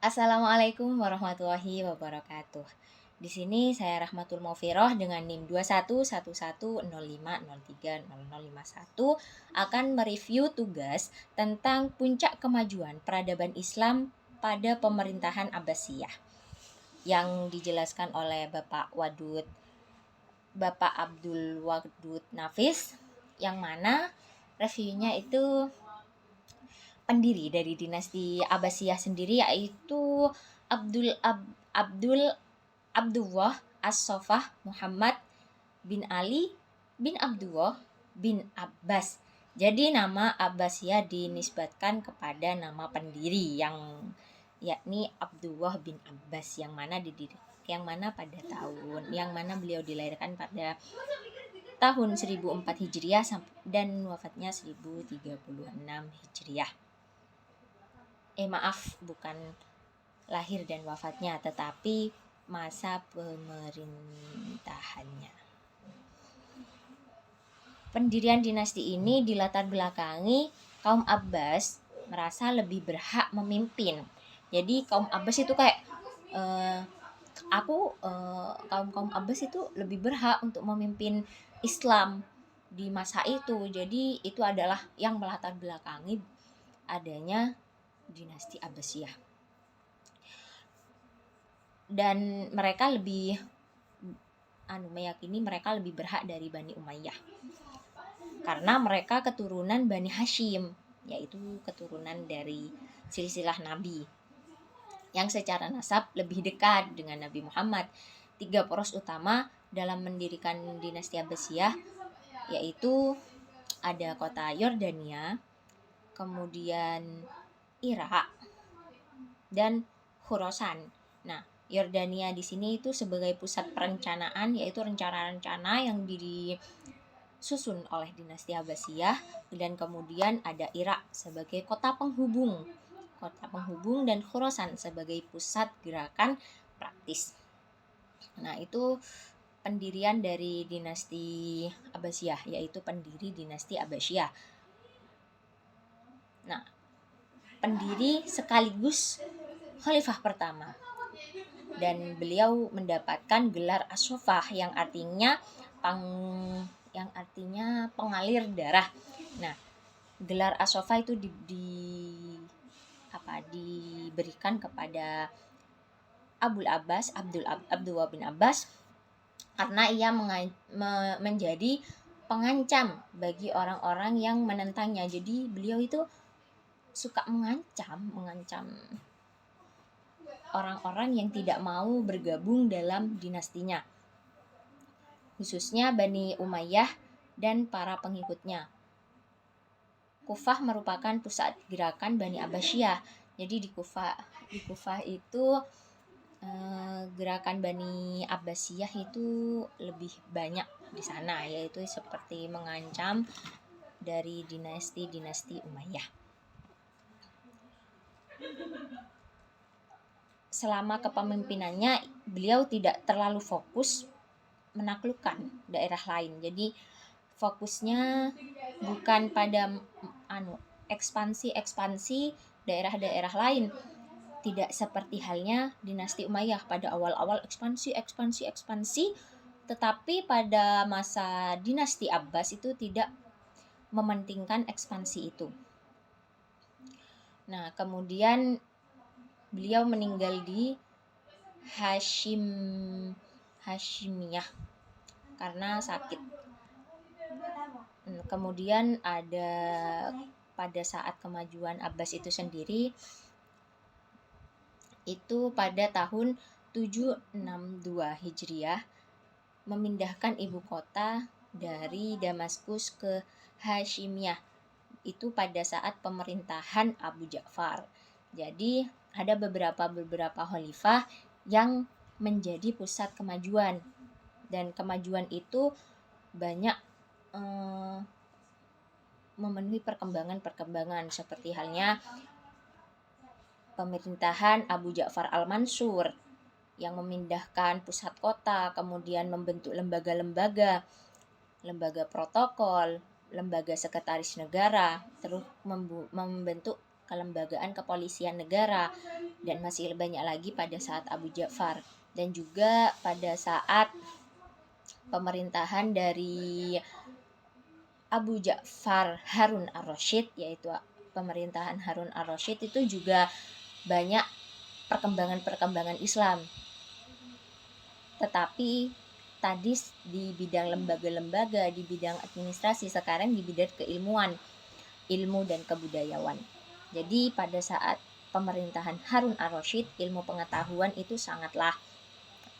Assalamualaikum warahmatullahi wabarakatuh. Di sini saya Rahmatul Maufiroh dengan NIM 211105030051 akan mereview tugas tentang puncak kemajuan peradaban Islam pada pemerintahan Abbasiyah yang dijelaskan oleh Bapak Abdul Wadud Nafis, yang mana reviewnya itu pendiri dari dinasti Abbasiyah sendiri, yaitu Abdul Abdullah As-Sofah Muhammad bin Ali bin Abdullah bin Abbas. Jadi nama Abbasiyah dinisbatkan kepada nama pendiri yakni Abdullah bin Abbas, yang mana beliau dilahirkan pada tahun 1004 Hijriah dan wafatnya 1036 Hijriah. Bukan lahir dan wafatnya, tetapi masa pemerintahannya. Pendirian dinasti ini dilatar belakangi kaum Abbas merasa lebih berhak memimpin. Jadi kaum Abbas itu kayak kaum Abbas itu lebih berhak untuk memimpin Islam di masa itu. Jadi itu adalah yang melatar belakangi adanya dinasti Abbasiyah. Dan mereka meyakini mereka lebih berhak dari Bani Umayyah karena mereka keturunan Bani Hashim, yaitu keturunan dari silsilah Nabi yang secara nasab lebih dekat dengan Nabi Muhammad. 3 poros utama dalam mendirikan dinasti Abbasiyah yaitu ada kota Yordania, kemudian Irak, dan Khurasan. Nah, Yordania di sini itu sebagai pusat perencanaan, yaitu rencana-rencana yang disusun oleh dinasti Abbasiyah, dan kemudian ada Irak sebagai kota penghubung dan Khurasan sebagai pusat gerakan praktis. Nah, itu pendirian dari dinasti Abbasiyah, yaitu pendiri dinasti Abbasiyah. Nah, pendiri sekaligus khalifah pertama, dan beliau mendapatkan gelar As-Sofah yang artinya pengalir darah. Nah, gelar As-Sofah itu diberikan kepada Abdullah bin Abbas karena ia menjadi pengancam bagi orang-orang yang menentangnya. Jadi beliau itu suka mengancam orang-orang yang tidak mau bergabung dalam dinastinya, khususnya Bani Umayyah dan para pengikutnya. Kufah merupakan pusat gerakan Bani Abbasiyah. Jadi di Kufah itu gerakan Bani Abbasiyah itu lebih banyak di sana, yaitu seperti mengancam dari dinasti Umayyah. Selama kepemimpinannya, beliau tidak terlalu fokus menaklukkan daerah lain. Jadi fokusnya bukan pada ekspansi daerah-daerah lain. Tidak seperti halnya dinasti Umayyah pada awal-awal ekspansi, tetapi pada masa dinasti Abbas itu tidak mementingkan ekspansi itu. Nah, kemudian beliau meninggal di Hashimiyah karena sakit. Kemudian ada pada saat kemajuan Abbas itu sendiri, itu pada tahun 762 Hijriah memindahkan ibu kota dari Damaskus ke Hashimiyah. Itu pada saat pemerintahan Abu Ja'far. Jadi ada beberapa khalifah yang menjadi pusat kemajuan, dan kemajuan itu banyak memenuhi perkembangan seperti halnya pemerintahan Abu Ja'far Al-Mansur yang memindahkan pusat kota, kemudian membentuk lembaga protokol, lembaga sekretaris negara, terus membentuk kelembagaan kepolisian negara, dan masih banyak lagi pada saat Abu Ja'far, dan juga pada saat pemerintahan dari Abu Ja'far Harun ar-Rasyid, yaitu pemerintahan Harun ar-Rasyid itu juga banyak perkembangan-perkembangan Islam. Tetapi tadi di bidang lembaga-lembaga, di bidang administrasi, sekarang di bidang keilmuan, ilmu dan kebudayawan. Jadi pada saat pemerintahan Harun ar-Rasyid, ilmu pengetahuan itu sangatlah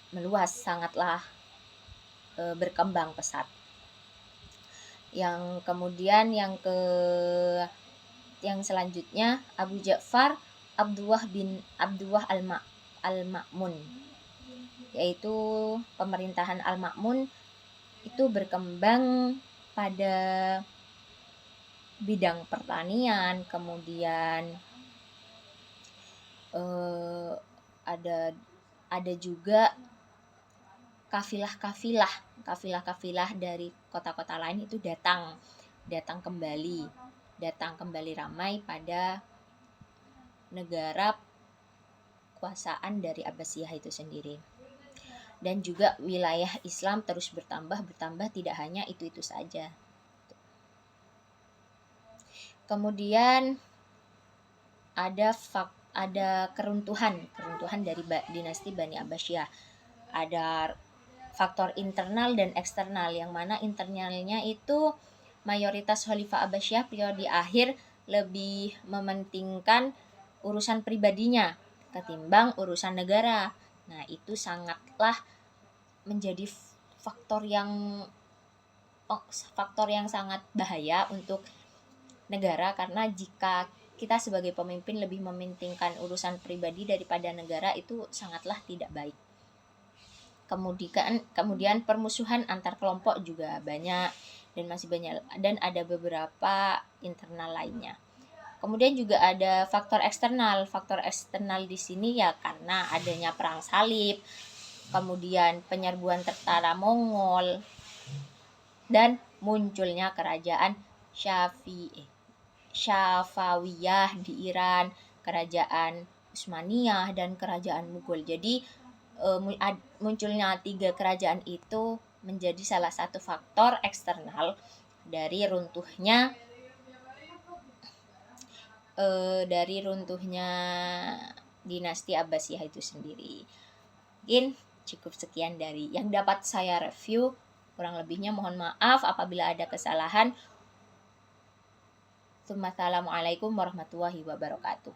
meluas, sangatlah berkembang pesat. Yang kemudian yang selanjutnya Abu Ja'far Abdullah al-Ma'mun, yaitu pemerintahan al-Ma'mun itu berkembang pada bidang pertanian, kemudian ada juga kafilah dari kota-kota lain itu datang kembali ramai pada negara kekuasaan dari Abbasiyah itu sendiri. Dan juga wilayah Islam terus bertambah, tidak hanya itu saja. Kemudian ada keruntuhan dari dinasti Bani Abbasiyah. Ada faktor internal dan eksternal, yang mana internalnya itu mayoritas Khalifah Abbasiyah periode akhir lebih mementingkan urusan pribadinya ketimbang urusan negara. Nah, itu sangatlah menjadi faktor yang sangat bahaya untuk negara, karena jika kita sebagai pemimpin lebih mementingkan urusan pribadi daripada negara, itu sangatlah tidak baik. Kemudian permusuhan antar kelompok juga banyak, dan ada beberapa internal lainnya. Kemudian juga ada faktor eksternal. Faktor eksternal di sini ya karena adanya perang salib, kemudian penyerbuan tentara Mongol, dan munculnya kerajaan Safawiyah di Iran, kerajaan Utsmaniyah, dan kerajaan Mughal. Jadi munculnya 3 kerajaan itu menjadi salah satu faktor eksternal dari runtuhnya dinasti Abbasiyah itu sendiri. Mungkin cukup sekian dari yang dapat saya review. Kurang lebihnya mohon maaf apabila ada kesalahan. Assalamualaikum warahmatullahi wabarakatuh.